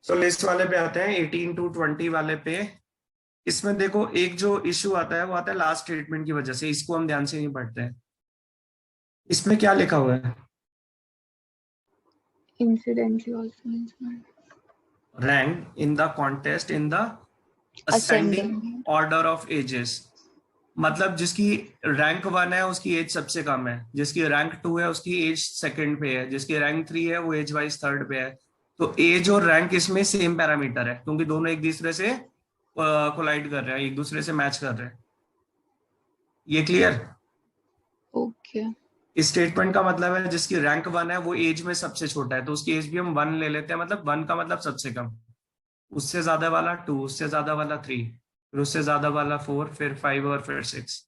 सो list वाले पे आते हैं, 18 to 20 वाले पे। इसमें देखो एक जो इश्यू आता है वो आता है लास्ट स्टेटमेंट की वजह से, इसको हम ध्यान से नहीं पढ़ते हैं। इसमें क्या लिखा हुआ है? Incidentally also mentioned. Rank in the contest in the Ascending. Ascending order of ages. मतलब जिसकी रैंक 1 है उसकी एज सबसे कम है, जिसकी रैंक 2 है उसकी एज सेकंड पे है, जिसकी रैंक 3 है वो एज वाइज थर्ड पे है। तो एज और रैंक इसमें सेम पैरामीटर है, क्योंकि दोनों एक दूसरे से कोलाइड कर रहे हैं, एक दूसरे से मैच कर रहे हैं। ये क्लियर? Okay. इस स्टेटमेंट का मतलब है जिसकी रैंक 1 है वो एज में सबसे छोटा है, तो उसकी एज भी हम 1 ले लेते हैं। मतलब 1 का मतलब सबसे कम, उससे ज्यादा वाला 2, उससे ज्यादा वाला 3, फिर उससे ज्यादा वाला 4, फिर 5 और फिर 6।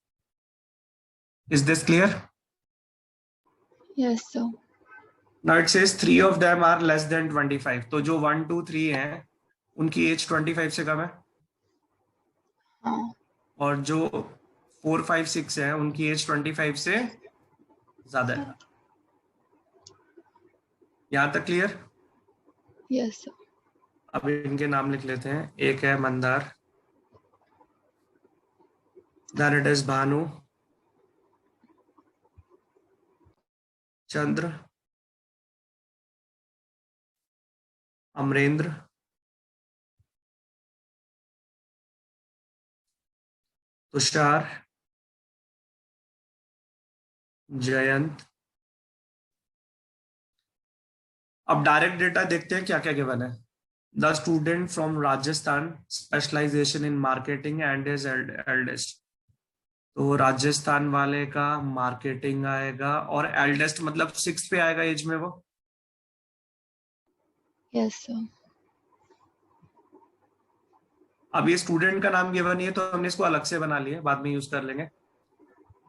Is this clear? Yes, sir. Now it says 3 of them are less than 25। तो जो 1 2 3 हैं उनकी एज 25 से कम है, हाँ. और जो 4 5 6 है उनकी एज 25 से ज्यादा है। यहां तक क्लियर? Yes, sir. अब इनके नाम लिख लेते हैं। एक है Mandar, then it is Bhanu, चंद्र, अमरेंद्र, तुषार, जयंत। अब डायरेक्ट डेटा देखते हैं क्या क्या गिवन है। The student from Rajasthan, specialisation in marketing and is eldest. तो राजस्थान वाले का मार्केटिंग आएगा, और एल्डेस्ट मतलब 6 पे आएगा एज में वो। Yes, sir. अब ये स्टूडेंट का नाम गिवन नहीं है तो हमने इसको अलग से बना लिया, बाद में यूज कर लेंगे।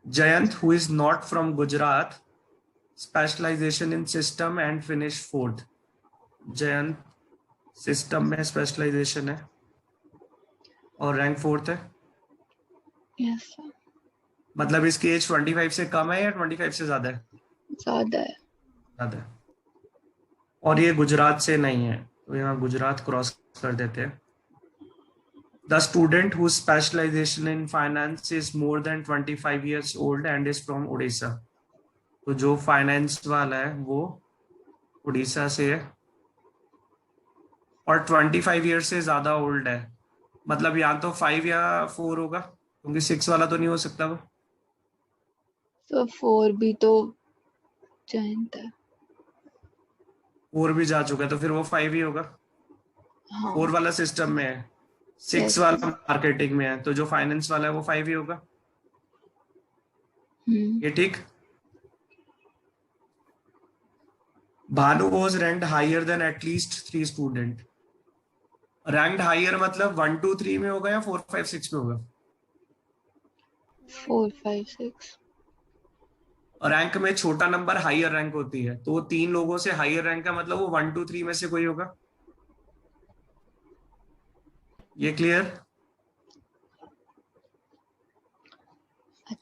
Jayant who is not from Gujarat, specialisation in system and finish fourth. Jayant system में स्पेशलाइजेशन है और रैंक 4th है। Yes, sir. मतलब इसकी एज 25 से कम है या 25 से ज्यादा है? ज़्यादा है. ज्यादा है। और ये गुजरात से नहीं है, तो यहाँ गुजरात क्रॉस कर देते हैं। The student whose specialization in finance is more than 25 years old and is from Odisha। तो जो फाइनेंस वाला है वो उड़ीसा से है और 25 ईयर से ज्यादा ओल्ड है। मतलब या तो 5 या 4 होगा, क्योंकि 6 वाला तो नहीं हो सकता वो। So 4 भी तो जयंत है. 4 भी जा चुका है तो फिर वो 5 ही होगा। हाँ. 4 वाला सिस्टम में है, 6 Yes, वाला sir. मार्केटिंग में है, तो जो फाइनेंस वाला है वो 5 ही होगा। ये ठीक? Bhanu was ranked higher than at least 3 student। Ranked higher मतलब 1 2 3 में होगा या 4 5 6 में होगा? 4 5 6. रैंक में छोटा नंबर हायर रैंक होती है, तो वो 3 लोगों से हायर रैंक का मतलब वो 1 2 3 में से कोई होगा। ये क्लियर?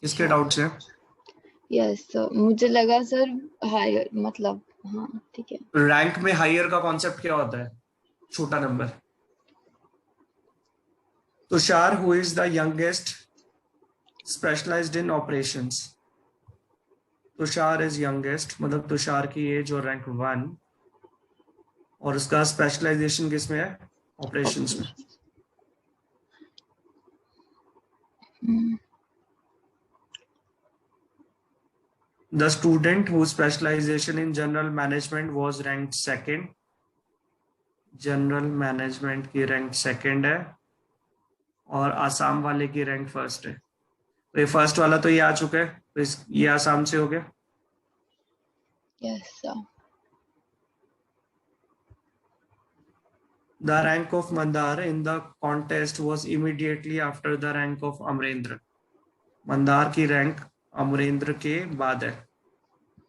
इसके अच्छा. डाउट्स हैं? यस सर, मुझे लगा सर हायर मतलब. हाँ ठीक है. रैंक में हायर का कॉन्सेप्ट क्या होता है? छोटा number. Tushar who is the youngest, specialised in operations. Tushar is youngest, मतलब तुषार की एज और रैंक 1, और उसका स्पेशलाइजेशन किस में है? ऑपरेशंस में। The student whose specialization in general management was ranked second। General management की रैंक सेकंड है और आसाम वाले की रैंक फर्स्ट है। तो ये फर्स्ट वाला तो ये आ चुका है, तो ये आसाम से हो गया। Yes sir. The rank of Mandar in the contest was immediately after the rank of Amarendra. Mandar की रैंक अमरेंद्र के बाद है।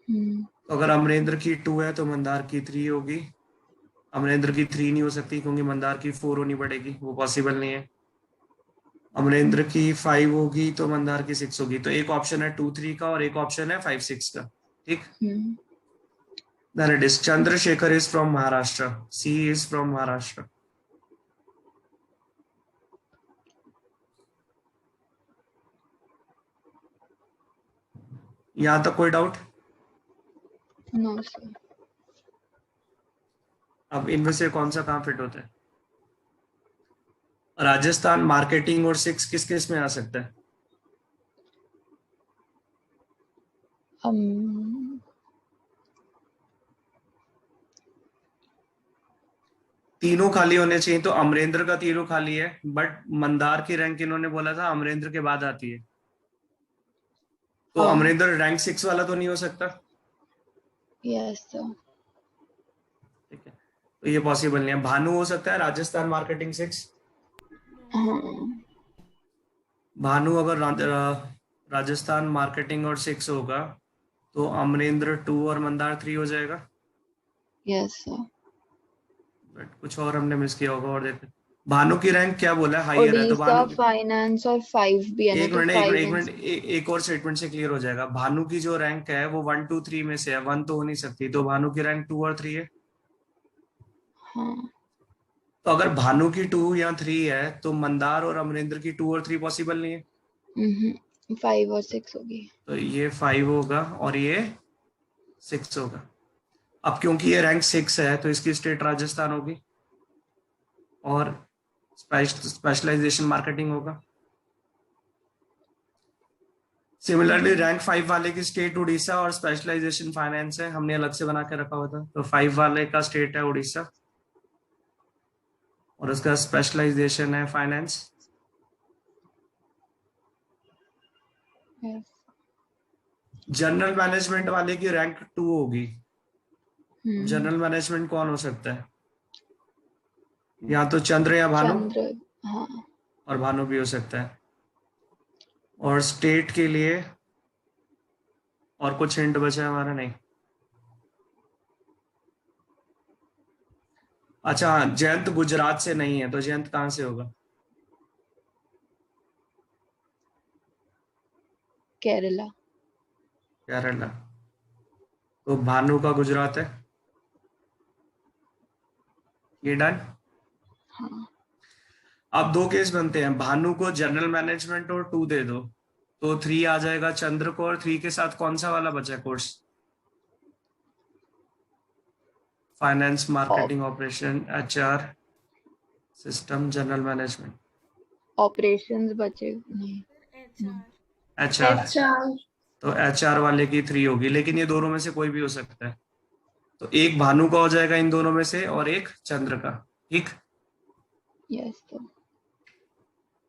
तो अगर अमरेंद्र की 2 है तो मंदार की 3 होगी। अमरेंद्र की 3 नहीं हो सकती क्योंकि मंदार की 4 होनी पड़ेगी, वो पॉसिबल नहीं है। अमरेंद्र की 5 होगी तो मंदार की 6 होगी। तो एक ऑप्शन है 2 3 का और एक ऑप्शन है 5 6 का। ठीक, Then it is Chandrasekhar is from Maharashtra. C is from Maharashtra. यहां तक कोई डाउट? No sir. अब इनमें से कौन सा कहाँ फिट होता है? राजस्थान, मार्केटिंग और 6 किस किस में आ सकता है? तीनों खाली होने चाहिए, तो अमरेंद्र का तीनों खाली है, बट मंदार की रैंक इन्होंने बोला था अमरेंद्र के बाद आती है, तो अमरेंद्र रैंक 6 वाला तो नहीं हो सकता। Yes sir. ठीक है, तो ये पॉसिबल नहीं है। भानु हो सकता है राजस्थान मार्केटिंग 6। भानु अगर राजस्थान मार्केटिंग और 6 होगा तो अमरेंद्र 2 और मंदार 3 हो जाएगा। Yes sir. बट कुछ और हमने मिस किया होगा, और देखते। भानु की रैंक क्या बोला है? हाईयर है, तो उड़ीसा भानु फाइनेंस और 5 भी है ना, एक तो मिनट एक 5 मिनट एक एंड मिनट एक और स्टेटमेंट से क्लियर हो जाएगा। भानु की जो रैंक है वो 1 2 3 में से है, 1 तो हो नहीं सकती, तो भानु की रैंक 2 और 3 है। हाँ। तो अगर भानु की 2 या 3 है तो मंदार और अमरेंद्र की 2 और 3 पॉसिबल नहीं है। 5 और 6 होगी। तो ये 5 होगा और ये 6 होगा। अब क्योंकि ये रैंक 6 है तो इसकी स्टेट राजस्थान होगी और स्पेशलाइजेशन मार्केटिंग होगा। सिमिलरली रैंक 5 वाले की स्टेट उड़ीसा और स्पेशलाइजेशन फाइनेंस है, हमने अलग से बना के रखा हुआ था। तो 5 वाले का स्टेट है उड़ीसा और उसका स्पेशलाइजेशन है फाइनेंस। जनरल मैनेजमेंट वाले की रैंक 2 होगी। जनरल मैनेजमेंट कौन हो सकता है? या तो चंद्र या भानु। चंद्र। हाँ। और भानु भी हो सकता है। और स्टेट के लिए और कुछ हिंट बचा है हमारा? नहीं। अच्छा, जयंत गुजरात से नहीं है, तो जयंत कहां से होगा? केरला। केरला। तो भानु का गुजरात है, ये डन। हाँ। अब 2 केस बनते हैं। भानु को जनरल मैनेजमेंट और 2 दे दो तो 3 आ जाएगा चंद्र को, और 3 के साथ कौन सा वाला बचा course? Finance, marketing, operation, HR, system, general management. Operations बचे नहीं। एचआर। HR। तो एचआर वाले की 3 होगी, लेकिन ये दोनों में से कोई भी हो सकता है। तो एक भानु का हो जाएगा इन दोनों में से और एक चंद्र का। ठीक। Yes sir.